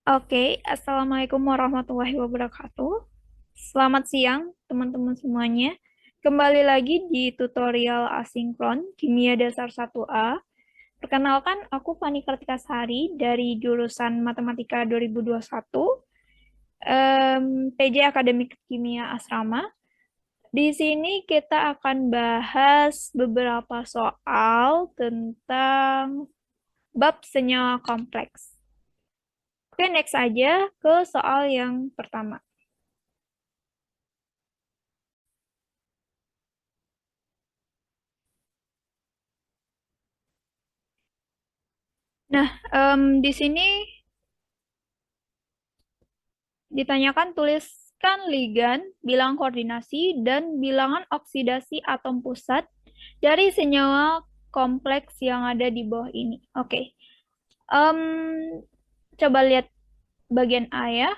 Oke, Assalamualaikum warahmatullahi wabarakatuh. Selamat siang, teman-teman semuanya. Kembali lagi di tutorial asinkron Kimia Dasar 1A. Perkenalkan, aku Fani Kartikasari dari jurusan Matematika 2021, PJ Akademik Kimia Asrama. Di sini kita akan bahas beberapa soal tentang bab senyawa kompleks. Oke, next aja ke soal yang pertama. Nah, di sini ditanyakan tuliskan ligan, bilangan koordinasi, dan bilangan oksidasi atom pusat dari senyawa kompleks yang ada di bawah ini. Oke, em, coba lihat bagian A ya.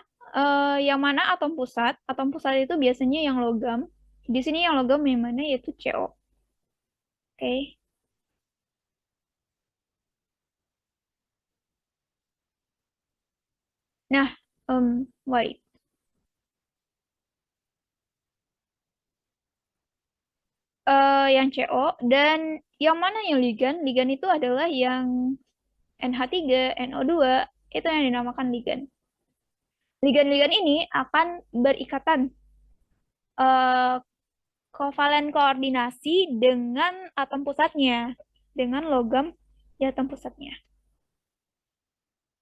Yang mana atom pusat? Atom pusat itu biasanya yang logam. Di sini yang logam yang mana yaitu CO. Oke. Nah, wait. Yang CO dan yang mana yang ligan? Ligan itu adalah yang NH3, NO2, itu yang dinamakan ligan. Ligan-ligan ini akan berikatan eh, kovalen koordinasi dengan atom pusatnya, dengan logam di atom pusatnya.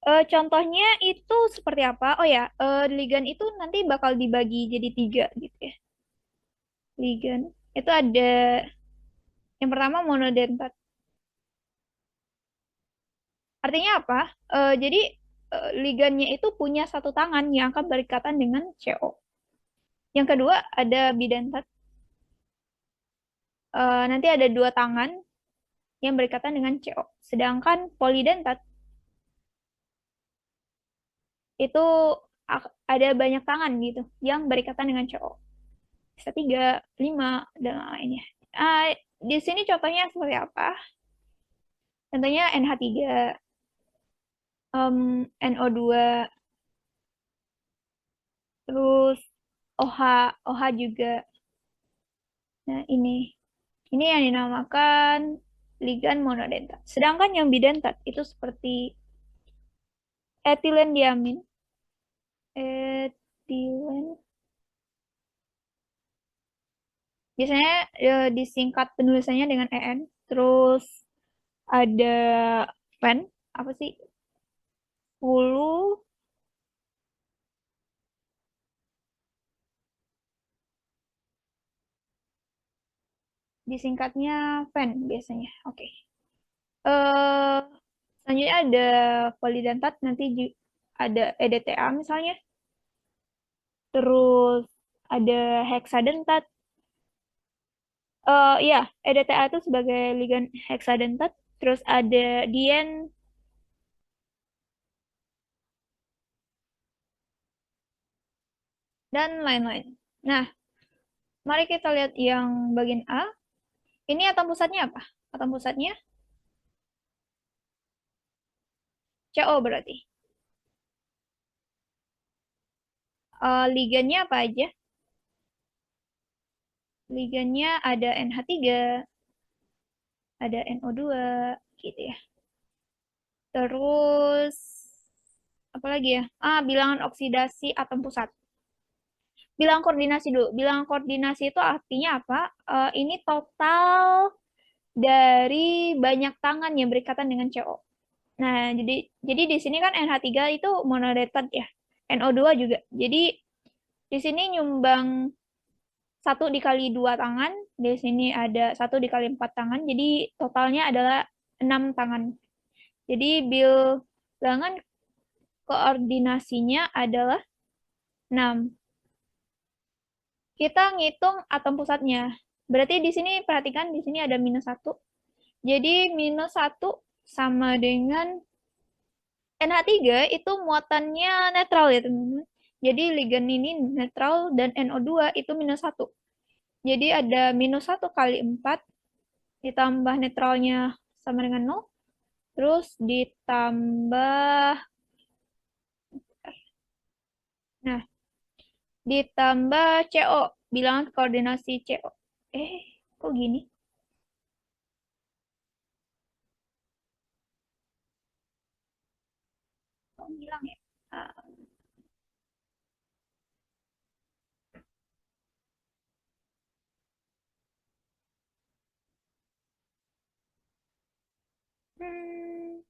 Contohnya itu seperti apa? Oh ya, ligan itu nanti bakal dibagi jadi tiga gitu ya. Ligan itu ada yang pertama monodentat. Artinya apa? Jadi ligannya itu punya satu tangan yang akan berikatan dengan CO. Yang kedua ada bidentat. Nanti ada dua tangan yang berikatan dengan CO. Sedangkan polidentat itu ada banyak tangan gitu yang berikatan dengan CO. Bisa tiga, lima, dan lainnya. Uh, di sini contohnya seperti apa? Contohnya NH3, NO2, terus OH, OH juga. Nah, ini yang dinamakan ligan monodentat. Sedangkan yang bidentat itu seperti etilen diamin, etilen biasanya disingkat penulisannya dengan EN. Terus ada pen, apa sih? 10 disingkatnya pen biasanya. Oke. Eh selanjutnya ada polidentat nanti ada EDTA misalnya. Terus ada heksadentat. Ya, EDTA itu sebagai ligan heksadentat. Terus ada dien dan lain-lain. Nah, mari kita lihat yang bagian A. Ini atom pusatnya apa? Atom pusatnya CO berarti. Ligannya apa aja? Ligannya ada NH3, ada NO2, gitu ya. Terus, apa lagi ya? Bilangan oksidasi atom pusat. Bilangan koordinasi dulu. Bilangan koordinasi itu artinya apa? Ini total dari banyak tangan yang berikatan dengan CO. Nah, jadi di sini kan NH3 itu monodentat ya. NO2 juga. Jadi di sini nyumbang satu dikali dua tangan, di sini ada satu dikali empat tangan, jadi totalnya adalah 6 tangan. Jadi bilangan koordinasinya adalah 6. Kita ngitung atom pusatnya. Berarti di sini perhatikan di sini ada minus satu. Jadi minus satu sama dengan NH3 itu muatannya netral ya teman-teman. Jadi ligan ini netral dan NO2 itu minus satu. Jadi ada minus satu kali 4 ditambah netralnya sama dengan nol, terus ditambah Nah, ditambah CO, bilangan koordinasi CO. Kok gini? Kok hilang ya? Ah, hmm.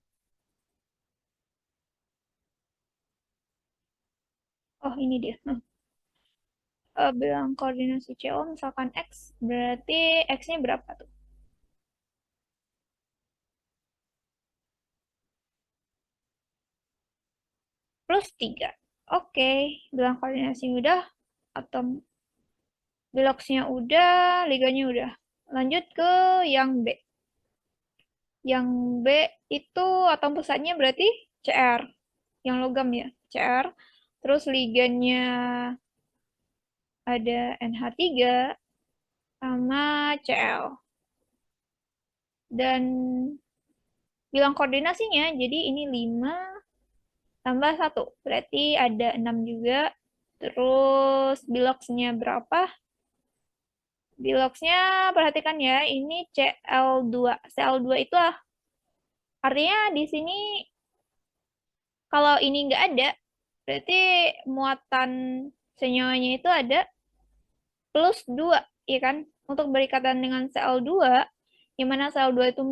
Oh, ini dia. Bilang koordinasi CO misalkan X, berarti X-nya berapa tuh? Plus 3. Oke, bilang koordinasi udah, atom biloxnya udah, liganya udah. Lanjut ke yang B. Yang B itu atom pusatnya berarti Cr, yang logam ya, Cr. Terus liganya ada NH3 sama Cl. Dan bilang koordinasinya, jadi ini 5 tambah 1. Berarti ada 6 juga. Terus biloxnya berapa? Biloxnya perhatikan ya, ini Cl2. Cl2 itu artinya di sini kalau ini nggak ada, berarti muatan senyawanya itu ada plus 2, ya kan? Untuk berikatan dengan Cl2, yang mana Cl2 itu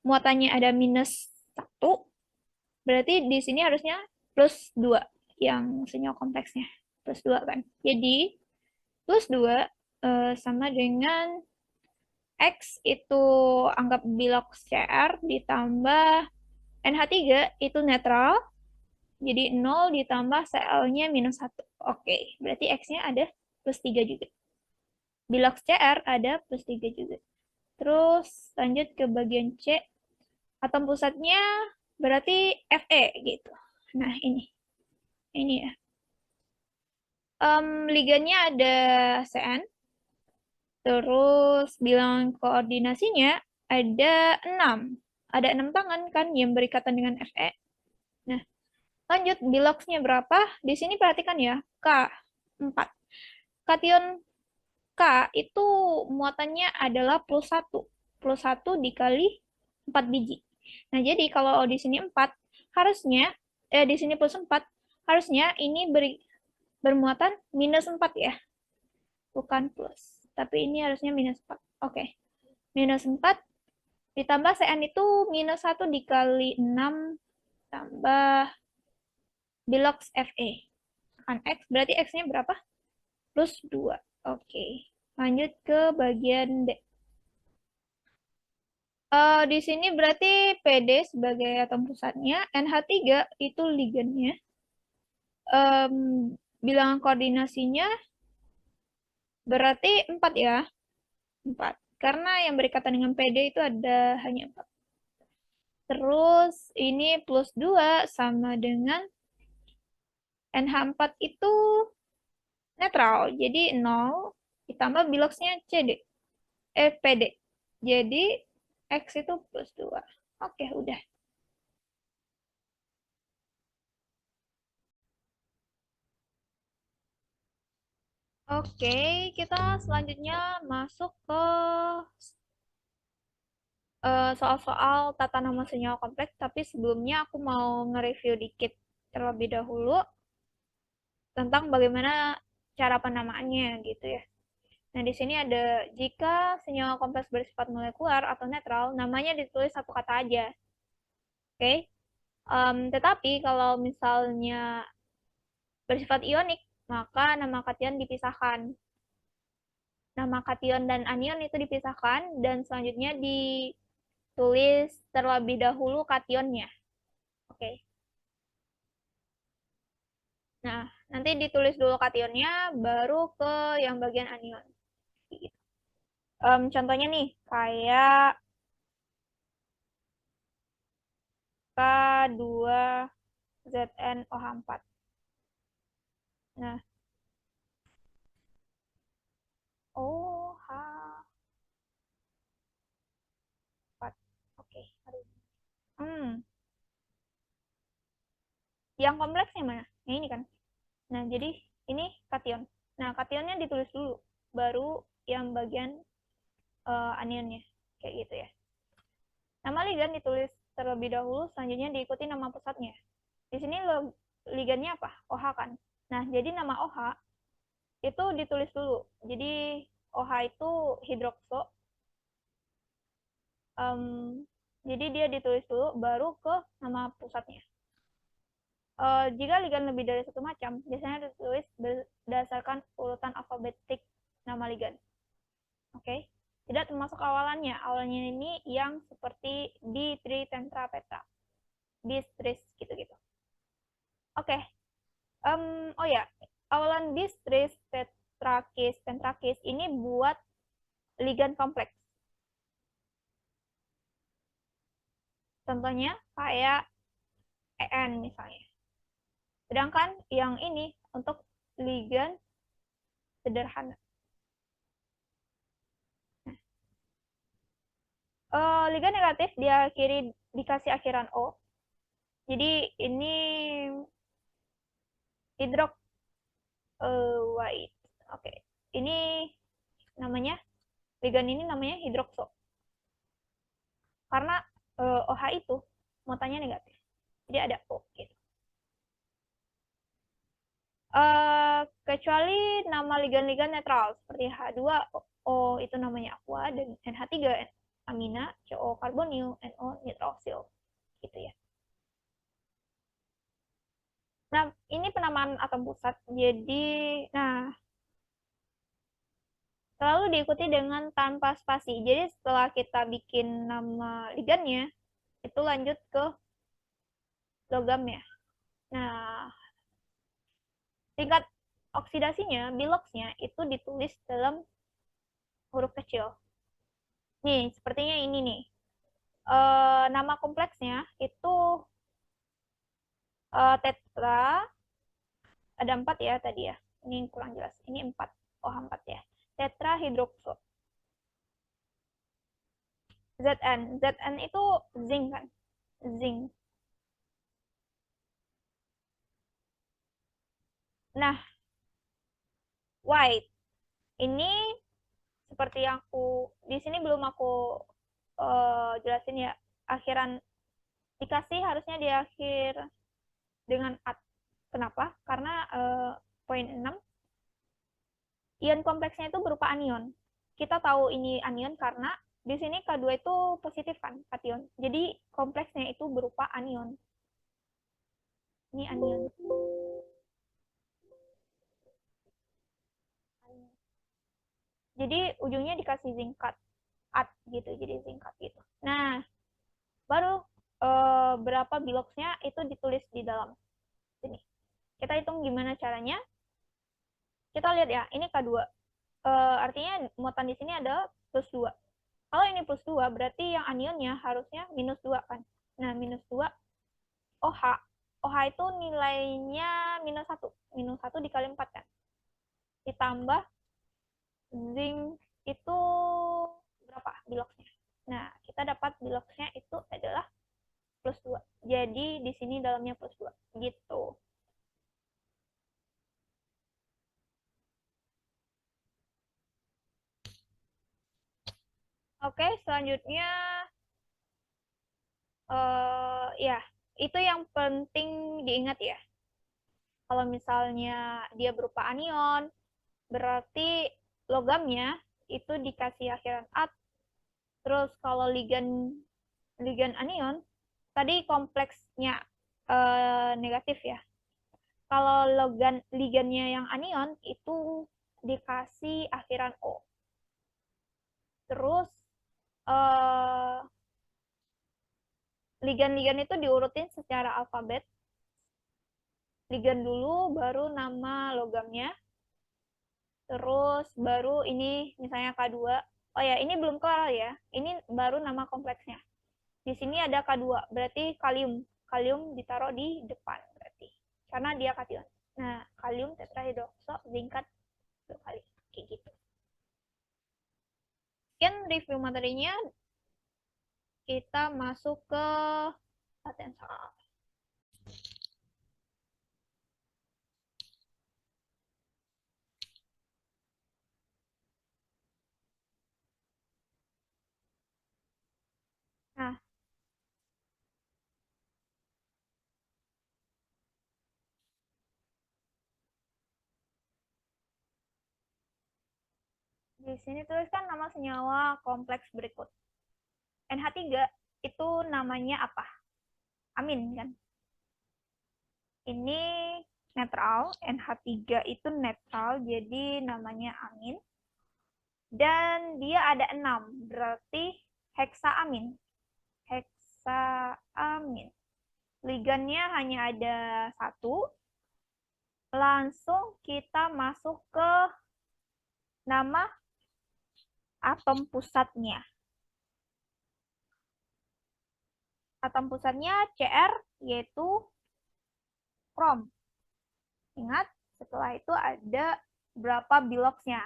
muatannya ada minus 1, berarti di sini harusnya plus 2 yang senyawa kompleksnya. Plus 2 kan? Jadi, plus 2 sama dengan X itu anggap bilox Cr ditambah NH3 itu netral, jadi 0 ditambah Cl-nya minus 1. Oke, berarti X-nya ada plus 3 juga. Bilox Cr ada plus 3 juga. Terus lanjut ke bagian C. Atom pusatnya berarti Fe gitu. Nah, ini ya. Ligannya ada Cn, terus bilangan koordinasinya ada 6. Ada 6 tangan kan yang berikatan dengan Fe. Nah, lanjut biloxnya berapa? Di sini perhatikan ya, K 4. Kation K itu muatannya adalah plus 1. Plus 1 dikali 4 biji. Nah, jadi kalau di sini 4, harusnya, di sini plus 4, harusnya ini bermuatan minus 4 ya. Bukan plus. Tapi ini harusnya minus 4. Oke. Minus 4 ditambah Cn itu minus 1 dikali 6 tambah bilox Fe. Kan X, berarti X-nya berapa? Plus 2. Oke. Lanjut ke bagian D. Di sini berarti PD sebagai atom pusatnya, NH3 itu ligannya. Em, bilangan koordinasinya berarti 4 ya. 4. Karena yang berikatan dengan PD itu ada hanya 4. Terus ini plus 2 sama dengan NH4 itu netral. Jadi 0 ditambah biloxnya CD. PD. Jadi X itu plus 2. Oke, udah. Oke, kita selanjutnya masuk ke soal-soal tata nama senyawa kompleks, tapi sebelumnya aku mau nge-review dikit terlebih dahulu tentang bagaimana cara penamaannya gitu ya. Nah, di sini ada jika senyawa kompleks bersifat molekular atau netral, namanya ditulis satu kata aja. Oke? Tetapi kalau misalnya bersifat ionik, maka nama kation dipisahkan. Nama kation dan anion itu dipisahkan dan selanjutnya ditulis terlebih dahulu kationnya. Oke. Nah, nanti ditulis dulu kationnya, baru ke yang bagian anion. Gitu. Contohnya nih, kayak K2ZnOH4. Nah, OH4. Oke. Hmm, yang kompleksnya mana? Yang ini kan? Nah, jadi ini kation. Nah, kationnya ditulis dulu, baru yang bagian anionnya. Kayak gitu ya. Nama ligan ditulis terlebih dahulu, selanjutnya diikuti nama pusatnya. Di sini ligannya apa? OH kan. Nah, jadi nama OH itu ditulis dulu. Jadi OH itu hidrokso. Jadi dia ditulis dulu, baru ke nama pusatnya. Jika ligan lebih dari satu macam, biasanya ditulis berdasarkan urutan alfabetik nama ligan. Oke, tidak termasuk awalannya. Awalannya ini yang seperti di tritentrapetra, distris gitu-gitu. Oke, oh ya, awalan distris tetrakis ini buat ligan kompleks. Contohnya kayak EN misalnya. Sedangkan yang ini untuk ligan sederhana. Ligan negatif dia kiri dikasih akhiran O. Jadi ini hidrok white. Oke. Ini namanya ligan ini namanya hidrokso. Karena OH itu muatannya negatif. Jadi ada O gitu. Kecuali nama ligan-ligan netral seperti H2O itu namanya aqua dan NH3 amina, CO karbonil, NO nitrosil gitu ya. Nah, ini penamaan atom pusat. Jadi, nah, selalu diikuti dengan tanpa spasi. Jadi, setelah kita bikin nama ligannya, itu lanjut ke logamnya. Nah, tingkat oksidasinya, biloxnya, itu ditulis dalam huruf kecil. Nih, sepertinya ini nih. Nama kompleksnya itu tetra, ada 4 ya tadi ya. Ini kurang jelas. Ini 4. Oh, 4 ya. Tetrahidrokso. Zn. Zn itu zinc kan? Zinc. Nah, white. Ini seperti yang di sini belum aku jelasin ya. Akhiran dikasih harusnya di akhir dengan at. Kenapa? Karena poin 6 ion kompleksnya itu berupa anion. Kita tahu ini anion karena di sini K2 itu positif kan, kation. Jadi kompleksnya itu berupa anion. Ini anion. Jadi ujungnya dikasih zinkat at gitu, jadi zinkat gitu. Nah, baru berapa biloxnya itu ditulis di dalam sini. Kita hitung gimana caranya. Kita lihat ya, ini K2. Artinya muatan di sini ada plus 2. Kalau ini plus 2, berarti yang anionnya harusnya minus 2 kan. Nah, minus 2 OH. OH itu nilainya minus 1. Minus 1 dikali 4 kan. Ditambah zinc itu berapa biloxnya. Nah, kita dapat biloxnya itu adalah plus 2. Jadi di sini dalamnya plus 2. Gitu. Oke, selanjutnya ya, itu yang penting diingat ya. Kalau misalnya dia berupa anion, berarti logamnya itu dikasih akhiran at. Terus kalau ligan ligan anion, tadi kompleksnya negatif ya. Kalau ligannya yang anion itu dikasih akhiran O. Terus eh, ligan-ligan itu diurutin secara alfabet. Ligan dulu, baru nama logamnya. Terus baru ini misalnya K2. Oh ya, ini belum kelar ya. Ini baru nama kompleksnya. Di sini ada K2, berarti kalium. Kalium ditaruh di depan berarti. Karena dia kation. Nah, kalium tetrahidrokso singkat 2 kali. Kayak gitu. Sekian review materinya. Kita masuk ke latihan soal. Di sini tuliskan nama senyawa kompleks berikut. NH3 itu namanya apa? Amin kan? Ini netral, NH3 itu netral, jadi namanya amin. Dan dia ada 6, berarti heksaamin. Heksaamin. Ligannya hanya ada 1. Langsung kita masuk ke nama atom pusatnya. Atom pusatnya Cr, yaitu krom. Ingat, setelah itu ada berapa biloksnya.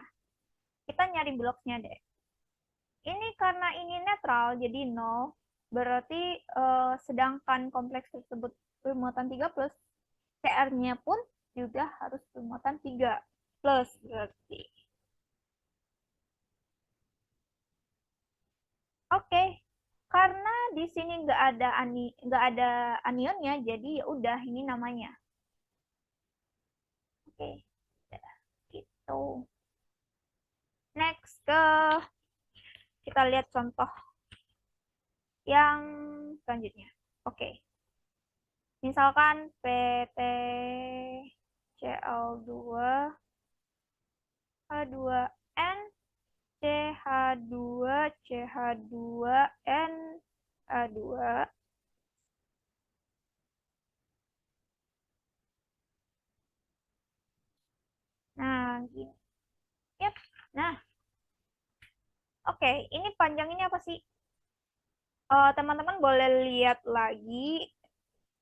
Kita nyari biloksnya deh. Ini karena ini netral, jadi 0. Berarti sedangkan kompleks tersebut bermuatan 3 plus, Cr-nya pun juga harus bermuatan 3 plus berarti. Oke, karena di sini nggak ada anionnya, jadi ya udah ini namanya. Oke, gitu. Next ke kita lihat contoh yang selanjutnya. Oke, misalkan PtCl2 H2N CH2 CH2N A2. Nah, gini. Yap. Nah, oke, ini panjang ini apa sih? Teman-teman boleh lihat lagi.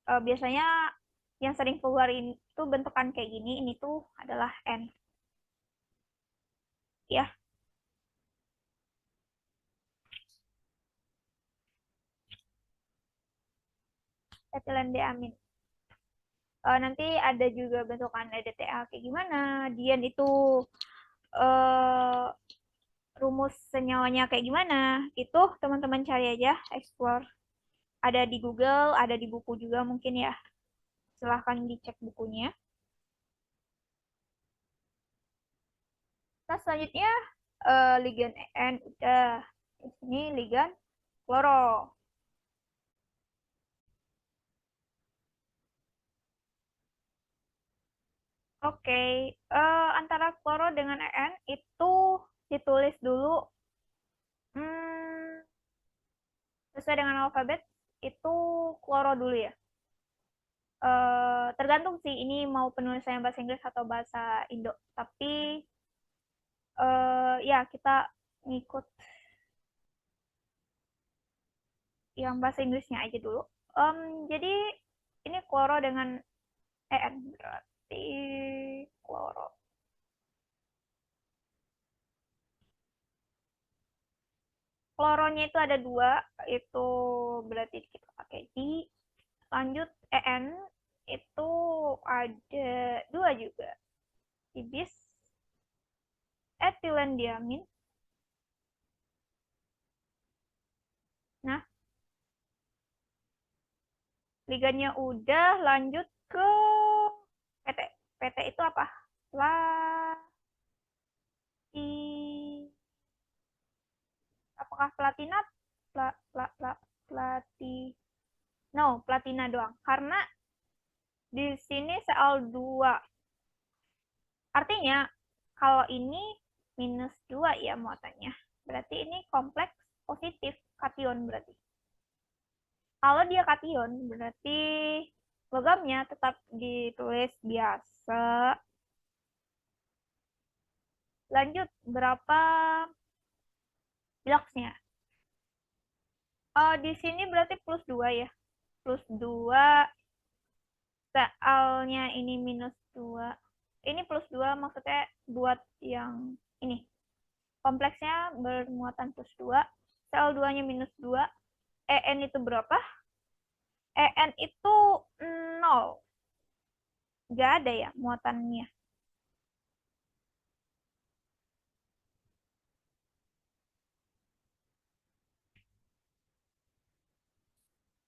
Biasanya yang sering keluar itu bentukan kayak gini. Ini tuh adalah N. Ya, etilen diamin. Nanti ada juga bentukan EDTA kayak gimana. Dian itu uh, rumus senyawanya kayak gimana. Itu teman-teman cari aja, explore. Ada di Google, ada di buku juga mungkin ya. Silahkan dicek bukunya. Nah, selanjutnya ligan N udah. Di sini ligan kloro. Oke, antara kloro dengan En itu ditulis dulu hmm, sesuai dengan alfabet itu kloro dulu ya. Tergantung sih ini mau penulisannya bahasa Inggris atau bahasa Indo. Tapi ya kita ngikut yang bahasa Inggrisnya aja dulu. Jadi ini kloro dengan En berarti kloro. Kloronya itu ada 2, itu berarti kita pakai di. Lanjut En itu ada 2 juga. Ibis etilen diamin. Nah, ligannya udah, lanjut ke PT. PT itu apa? Plati apakah platina? Pla, pla, pla, plati no, platina doang. Karena di sini Cl2. Artinya kalau ini minus 2 ya muatannya. Berarti ini kompleks positif kation berarti. Kalau dia kation berarti logamnya tetap ditulis biasa. Lanjut, berapa bloksnya? Di sini berarti plus 2 ya. Plus 2, Cl-nya ini minus 2. Ini plus 2 maksudnya buat yang ini. Kompleksnya bermuatan plus 2. Cl2-nya minus 2. En itu berapa? En itu 0. Nggak ada ya muatannya.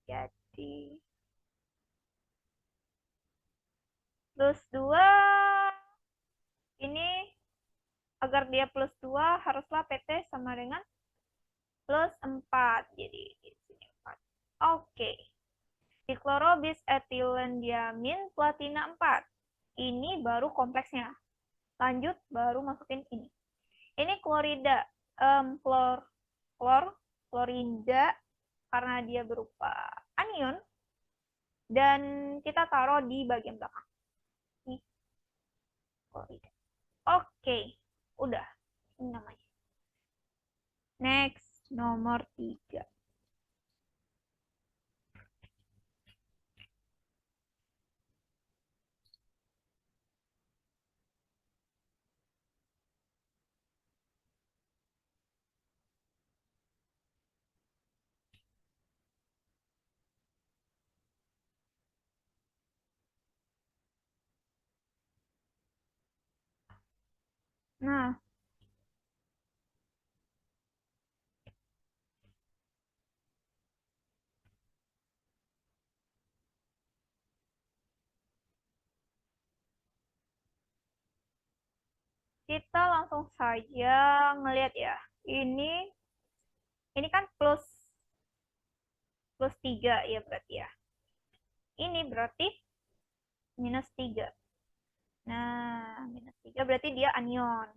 Jadi plus 2 ini agar dia plus 2, haruslah PT sama dengan plus 4. Jadi di sini 4. Oke. Diklorobisethylenediamin platina 4. Ini baru kompleksnya. Lanjut, baru masukin ini. Ini klorida. Klorida karena dia berupa anion. Dan kita taruh di bagian belakang. Ini klorida. Oke, udah. Ini namanya. Next, nomor 3. Nah, kita langsung saja ngelihat ya. Ini kan plus 3 ya berarti ya. Ini berarti minus 3. Nah, minus 3 berarti dia anion.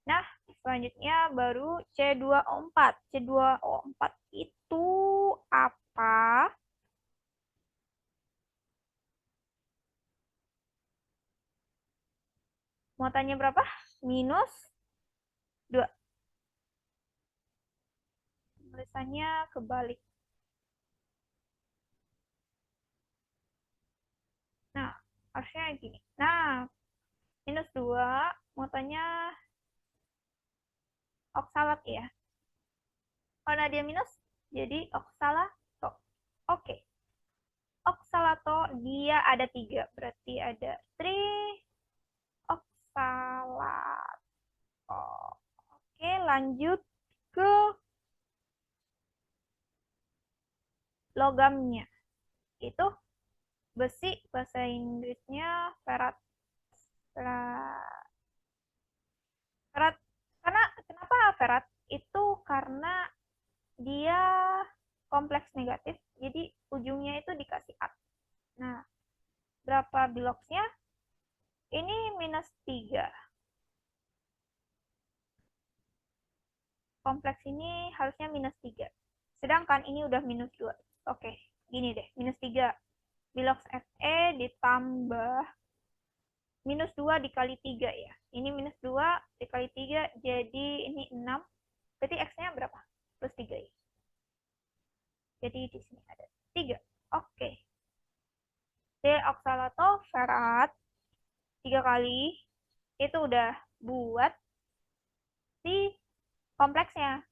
Nah, selanjutnya baru C2O4. C2O4 itu apa? Mau tanya berapa? Minus 2. Tulisannya kebalik. Nah, harusnya gini. Nah, minus 2, mau tanya oksalat ya. Karena dia minus, jadi oksalato. Oke. Oksalato dia ada 3. Berarti ada trioksalato. Oke, lanjut ke logamnya. Itu besi, bahasa Inggrisnya ferat. Ferat. Karena kenapa ferat? Itu karena dia kompleks negatif, jadi ujungnya itu dikasih at. Nah, berapa biloksnya? Ini minus 3. Kompleks ini harusnya minus 3. Sedangkan ini udah minus 2. Oke, gini deh, minus 3. Biloks Fe ditambah minus 2 dikali 3 ya. Ini minus 2 dikali 3, jadi ini 6. Berarti X-nya berapa? Plus 3 ya. Jadi di sini ada 3. Oke. Deoksalato ferat 3 kali. Itu udah buat si kompleksnya.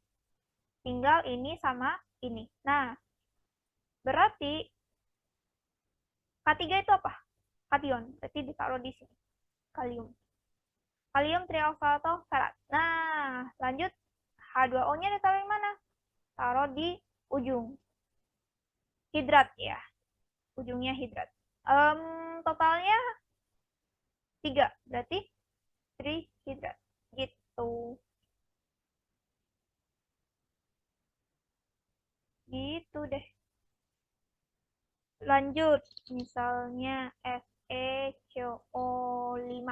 Tinggal ini sama ini. Nah, berarti K3 itu apa? Kation. Berarti ditaruh di sini. Kalium. Kalium trioksalato ferat. Nah, lanjut. H2O-nya ditaruh di mana? Taruh di ujung. Hidrat ya. Ujungnya hidrat. Totalnya 3. Berarti trihidrat. Gitu. Gitu deh. Lanjut. Misalnya FeCO5.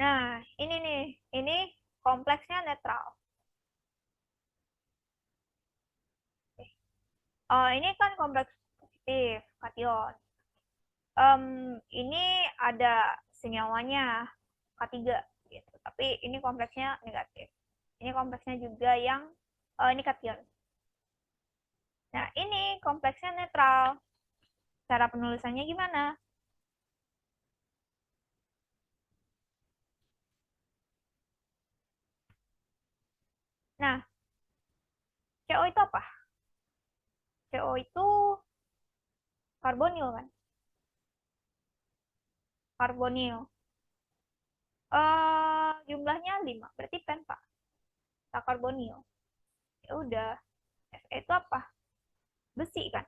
Nah, ini nih. Ini kompleksnya netral. Ini kan kompleks positif, kation. Ini ada senyawanya, K3 gitu. Tapi ini kompleksnya negatif. Ini kompleksnya juga yang ini kation. Nah, ini kompleksnya netral. Cara penulisannya gimana? Nah, CO itu apa? CO itu karbonil kan? Karbonil. Jumlahnya 5, berarti penta. Karbonil. Ya udah. Fe itu apa? Besi kan?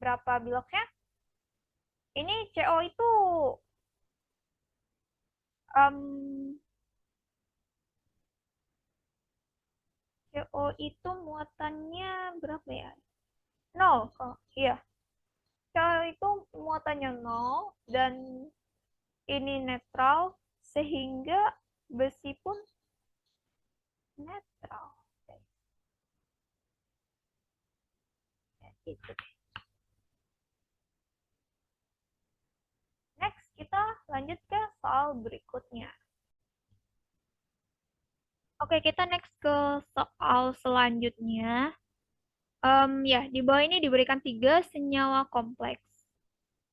Berapa biloknya? Ini CO itu em, CO itu muatannya berapa ya? Nol kok. Iya. CO itu muatannya nol dan ini netral sehingga besi pun netral. Ya, gitu. Next, kita lanjut ke soal berikutnya. Oke, kita next ke soal selanjutnya. Ya, di bawah ini diberikan tiga senyawa kompleks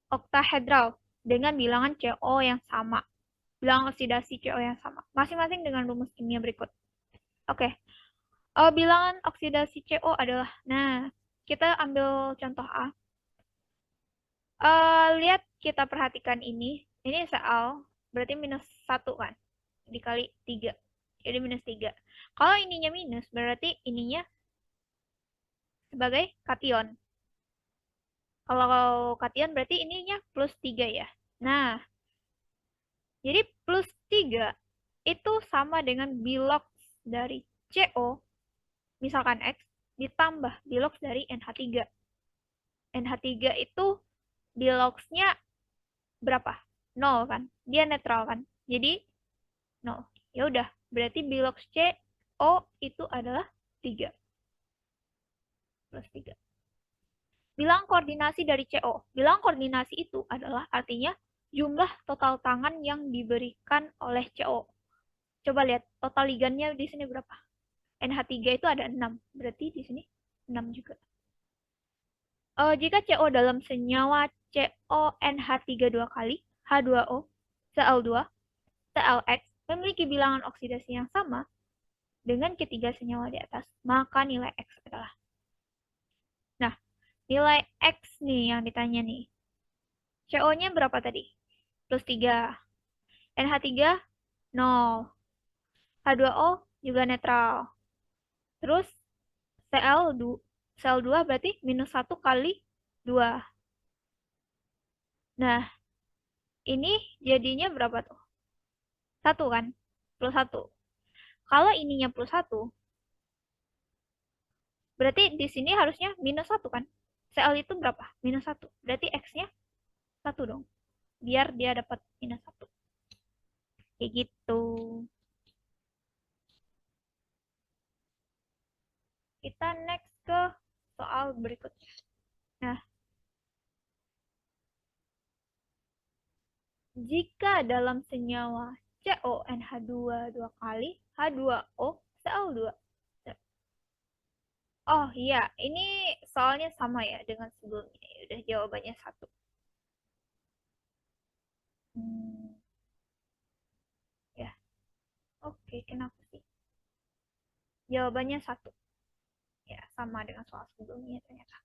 oktahedral dengan bilangan CO yang sama. Bilangan oksidasi CO yang sama. Masing-masing dengan rumus kimia berikut. Oke, bilangan oksidasi CO adalah, nah, kita ambil contoh A. Lihat, kita perhatikan ini. Ini Cl, berarti minus 1 kan? Dikali 3. Jadi minus 3. Kalau ininya minus, berarti ininya sebagai kation. Kalau kation berarti ininya plus 3 ya. Nah, jadi plus 3 itu sama dengan bilox dari CO, misalkan X, ditambah bilox dari NH3. NH3 itu biloxnya berapa? 0 kan? Dia netral kan? Jadi 0. Ya udah, berarti bilox CO itu adalah 3 plus 3. Bilang koordinasi dari CO. Bilang koordinasi itu adalah artinya jumlah total tangan yang diberikan oleh CO. Coba lihat total ligannya di sini berapa? NH3 itu ada 6. Berarti di sini 6 juga. Jika CO dalam senyawa CONH3 dua kali, H2O, Cl2, ClX memiliki bilangan oksidasi yang sama dengan ketiga senyawa di atas, maka nilai X adalah. Nah, nilai X nih yang ditanya nih. CO-nya berapa tadi? Plus 3. NH3 0. H2O juga netral. Terus Cl2 berarti minus 1 kali 2. Nah, ini jadinya berapa tuh? 1 kan? Plus 1. Kalau ininya plus 1, berarti di sini harusnya minus 1 kan? Cl itu berapa? Minus 1. Berarti X-nya 1 dong. Biar dia dapat minus 1. Kayak gitu. Kita next ke soal berikutnya. Nah, jika dalam senyawa CONH2 dua kali, H2O, Cl2. Oh iya, ini soalnya sama ya dengan sebelumnya. Udah jawabannya 1. Hmm, ya, oke, kenapa sih? Jawabannya 1. Ya, sama dengan soal sebelumnya ternyata.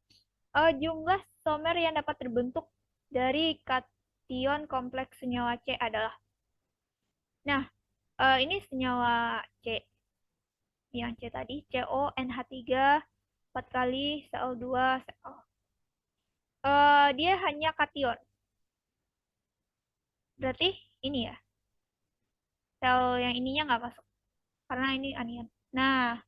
Jumlah somer yang dapat terbentuk dari kation kompleks senyawa C adalah. Nah, ini senyawa C. Yang C tadi, CONH3 4 kali Cl2 Cl. Dia hanya kation. Berarti ini ya, sel yang ininya nggak masuk. Karena ini anion. Nah,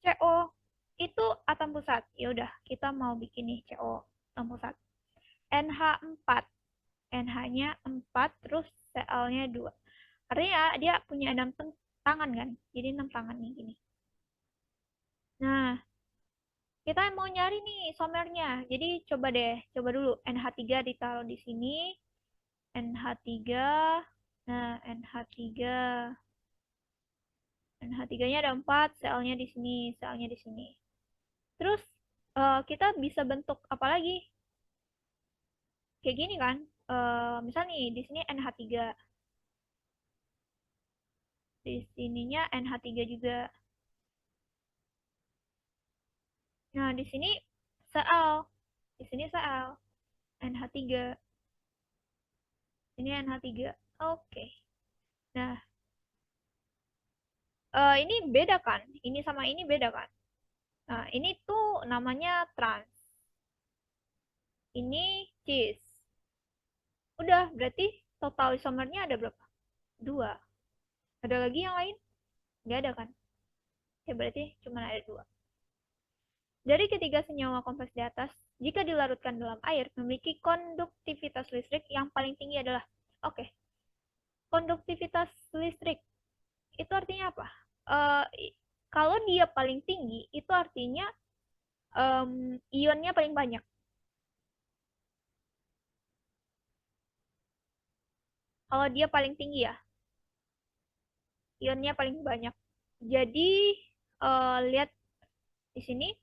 CO itu atom pusat. Ya udah, kita mau bikin nih CO atom pusat. NH4. NH-nya 4, terus Cl-nya 2. Artinya dia punya 6 tangan kan? Jadi 6 tangan nih gini. Nah, kita mau nyari nih somernya. Jadi coba deh, coba dulu NH3 ditaruh di sini. NH3. Nah, NH3. NH3-nya ada 4, Cl-nya di sini, Cl-nya di sini. Terus kita bisa bentuk apa lagi? Kayak gini kan? Misal nih, di sini NH3. Di sininya NH3 juga. Nah, di sini Cl. Di sini Cl. NH3. Ini NH3. Oke. Nah, ini beda kan? Ini sama ini beda kan? Nah, ini tuh namanya trans. Ini cis. Udah, berarti total isomernya ada berapa? 2. Ada lagi yang lain? Nggak ada kan? Ya berarti cuma ada 2. Dari ketiga senyawa kompleks di atas, jika dilarutkan dalam air, memiliki konduktivitas listrik yang paling tinggi adalah. Oke, konduktivitas listrik itu artinya apa? Eh, Kalau dia paling tinggi, itu artinya ionnya paling banyak. Kalau dia paling tinggi ya, ionnya paling banyak. Jadi, lihat di sini,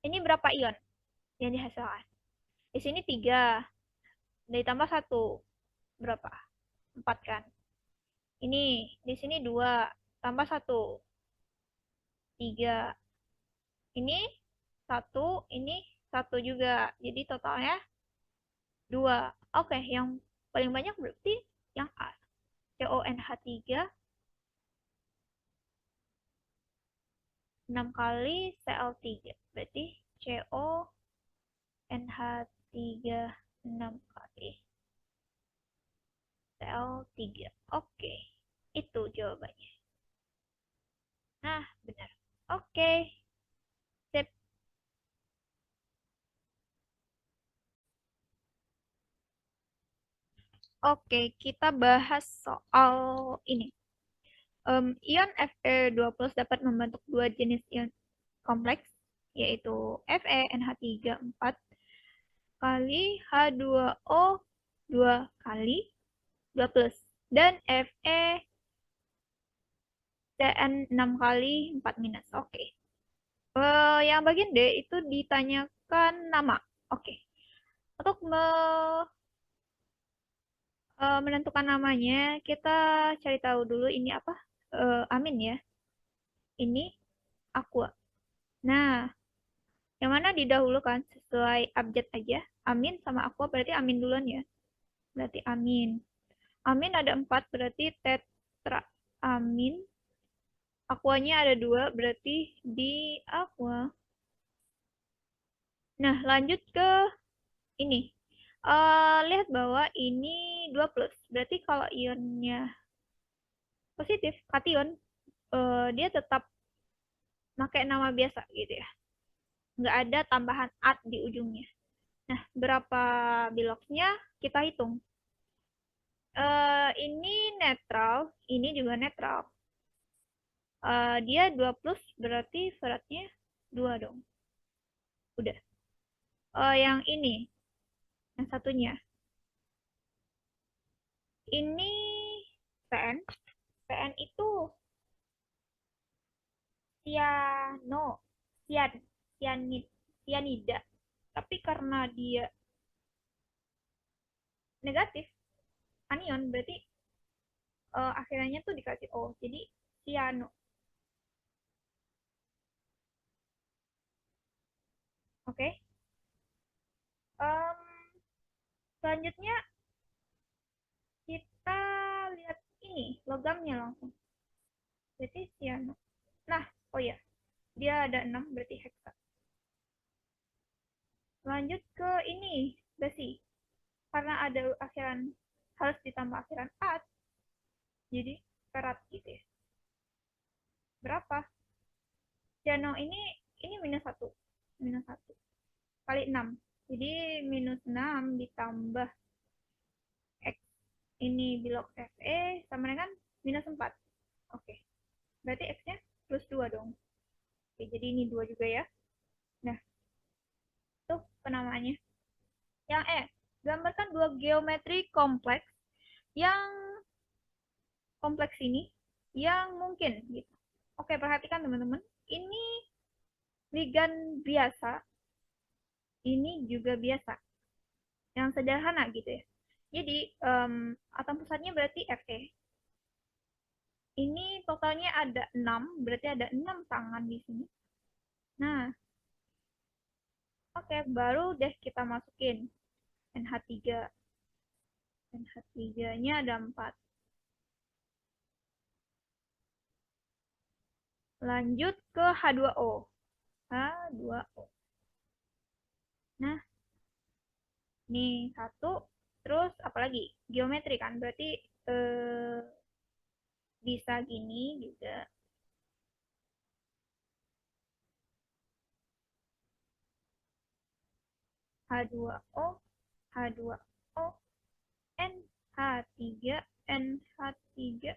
ini berapa ion yang dihasilkan? Di sini 3, ditambah 1, berapa? 4 kan? Ini, di sini 2, tambah 1, 3. Ini 1, ini 1 juga. Jadi totalnya 2. Oke, yang paling banyak berarti yang A. CONH3 6 kali Cl3. Berarti CONH3 6 kali Cl3. Oke, itu jawabannya. Nah, benar. Oke, sip. Oke, kita bahas soal ini. Ion Fe2+ dapat membentuk dua jenis ion kompleks, yaitu FeNH3 4 kali H2O 2 kali 2 plus, dan FeCN 6 kali 4 minus. Oke. Yang bagian D itu ditanyakan nama. Oke. Untuk menentukan namanya, kita cari tahu dulu ini apa. Amin ya. Ini aqua. Nah, yang mana didahulukan sesuai abjad aja. Amin sama aqua berarti amin duluan ya. Berarti amin. Amin ada 4 berarti tetra amin. Aquanya ada 2 berarti di aqua. Nah, lanjut ke ini. Lihat bahwa ini 2 plus. Berarti kalau ionnya positif, kation, dia tetap pakai nama biasa gitu ya. Nggak ada tambahan at di ujungnya. Nah, berapa biloxnya kita hitung. Ini netral, ini juga netral. Dia 2 plus berarti seratnya 2 dong. Udah. Yang ini, yang satunya. Ini PN. PN itu ciano, cian, cianid, cianida. Tapi karena dia negatif, anion, berarti akhirnya tuh dikasih O. Jadi ciano. Oke. Okay? Selanjutnya kita lihat ini logamnya langsung. Berarti ciano. Nah, oh ya, dia ada 6 berarti heksa. Lanjut ke ini, besi. Karena ada akhiran harus ditambah akhiran at, jadi perat gitu ya. Berapa? Ciano ini minus 1. Minus 1 kali 6. Jadi minus 6 ditambah X. Ini bilog Fe sama dengan minus 4. Oke. Berarti X-nya plus 2 dong. Oke, jadi ini 2 juga ya. Nah, itu penamaannya. Yang E, gambarkan dua geometri kompleks yang kompleks ini yang mungkin gitu. Oke, perhatikan teman-teman. Ini ligan biasa, ini juga biasa. Yang sederhana gitu ya. Jadi, atom pusatnya berarti Fe. Ini totalnya ada 6, berarti ada 6 tangan di sini. Nah, oke, baru deh kita masukin NH3. NH3-nya ada 4. Lanjut ke H2O. H2O. Nah, Ini satu, terus apalagi? Geometri kan, berarti bisa gini juga. H2O, H2O, NH3, NH3,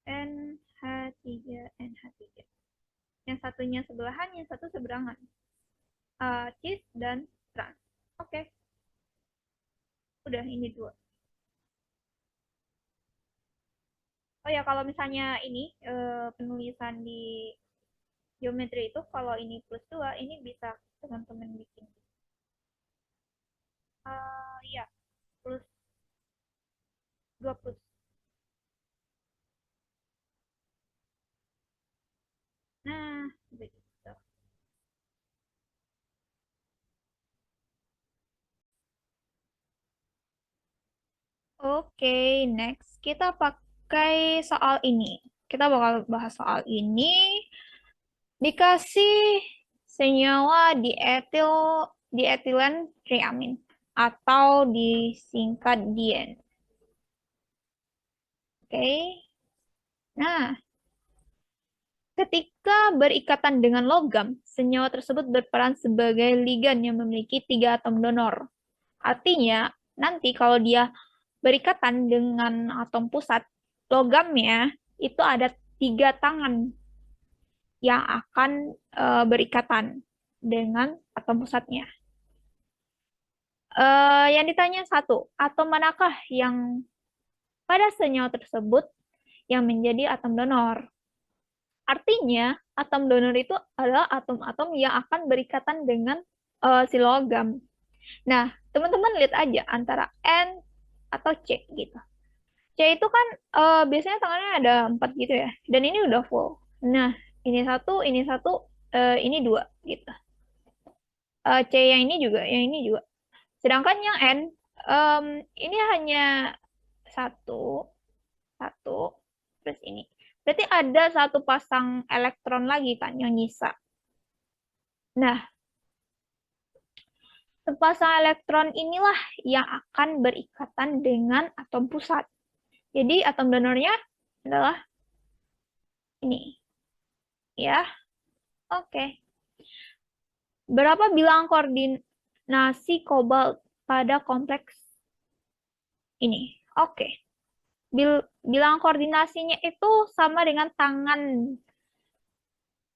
NH3, NH3. Yang satunya sebelahan, yang satu seberangan. Cis dan trans. Oke, udah ini dua. Oh ya, kalau misalnya ini penulisan di geometri itu, kalau ini plus 2, ini bisa teman-teman bikin. Ya, plus 2 plus. Nah, begitu. Oke, next. Kita pakai soal ini. Kita bakal bahas soal ini. Dikasih senyawa dietilen triamin atau disingkat dien. Oke. Nah, ketika berikatan dengan logam, senyawa tersebut berperan sebagai ligan yang memiliki 3 atom donor. Artinya, nanti kalau dia berikatan dengan atom pusat, logamnya itu ada 3 tangan yang akan berikatan dengan atom pusatnya. Yang ditanya satu, atom manakah yang pada senyawa tersebut yang menjadi atom donor? Artinya, atom donor itu adalah atom-atom yang akan berikatan dengan si logam. Nah, teman-teman lihat aja antara N atau C gitu. C itu kan biasanya tangannya ada 4 gitu ya. Dan ini udah full. Nah, ini satu, ini dua gitu. C yang ini juga. Sedangkan yang N, em, ini hanya satu, satu, terus ini. Berarti ada satu pasang elektron lagi kan yang nyisa. Nah, sepasang elektron inilah yang akan berikatan dengan atom pusat. Jadi atom donornya adalah ini. Ya, oke. Berapa bilangan koordinasi kobalt pada kompleks ini? Oke. Bilangan koordinasinya itu sama dengan tangan,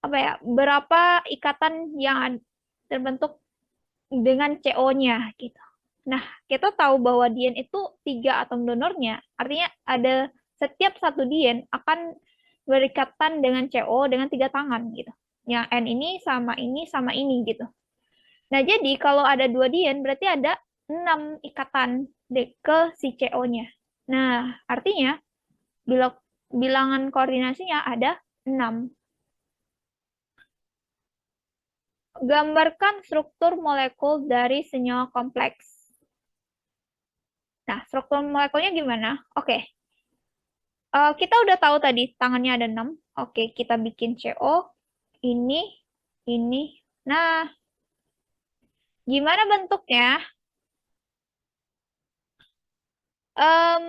apa ya, berapa ikatan yang terbentuk dengan CO-nya gitu. Nah, kita tahu bahwa dien itu 3 atom donornya, artinya ada setiap satu dien akan berikatan dengan CO dengan 3 tangan gitu. Yang N ini sama ini gitu. Nah, jadi kalau ada 2 dien berarti ada 6 ikatan ke si CO-nya. Nah, artinya bilangan koordinasinya ada 6. Gambarkan struktur molekul dari senyawa kompleks. Nah, struktur molekulnya gimana? Oke, kita udah tahu tadi tangannya ada 6. Oke, kita bikin CO. Ini, ini. Nah, gimana bentuknya? Em,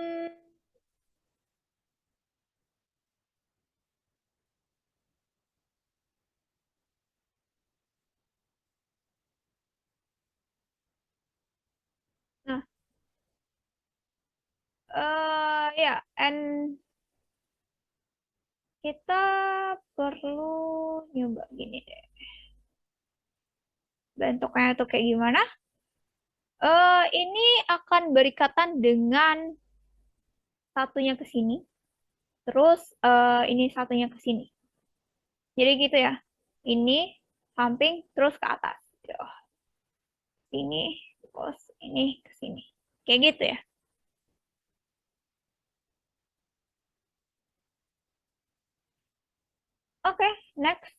nah, ya, kita perlu nyoba gini deh. Bentuknya tuh kayak gimana? Ini akan berikatan dengan satunya ke sini, terus ini satunya ke sini. Jadi gitu ya. Ini samping terus ke atas. Gitu. Ini terus ini ke sini. Kayak gitu ya. Oke, next.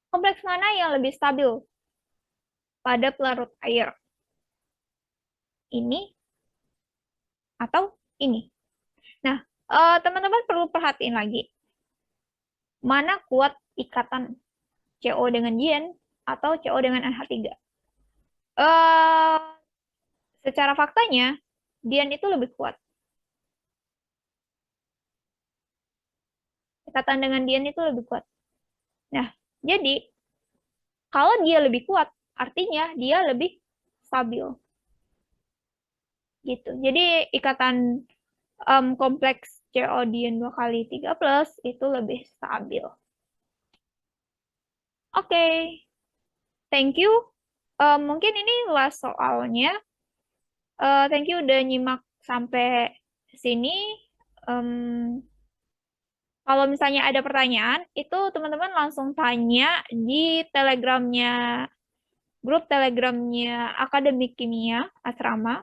Kompleks mana yang lebih stabil pada pelarut air? Ini atau ini? Nah, teman-teman perlu perhatiin lagi. Mana kuat ikatan CO dengan dien atau CO dengan NH3? eh secara faktanya, Dian itu lebih kuat. Ikatan dengan Dian itu lebih kuat. Nah, jadi kalau dia lebih kuat, artinya dia lebih stabil. Gitu. Jadi ikatan kompleks CO Dian 2 kali 3 plus itu lebih stabil. Oke, thank you. Mungkin ini last soalnya. Thank you udah nyimak sampai sini. Em, Kalau misalnya ada pertanyaan, itu teman-teman langsung tanya di Telegramnya, grup Telegramnya Akademik Kimia Asrama,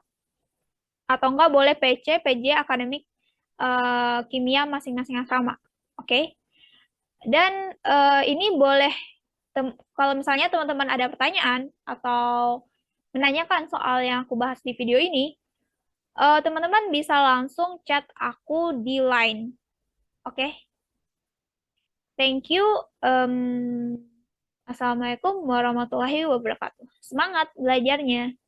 atau enggak boleh PC, PJ Akademik Kimia masing-masing asrama. Oke? Dan ini boleh, kalau misalnya teman-teman ada pertanyaan atau menanyakan soal yang aku bahas di video ini, teman-teman bisa langsung chat aku di Line. Oke? Thank you. Assalamualaikum warahmatullahi wabarakatuh. Semangat belajarnya.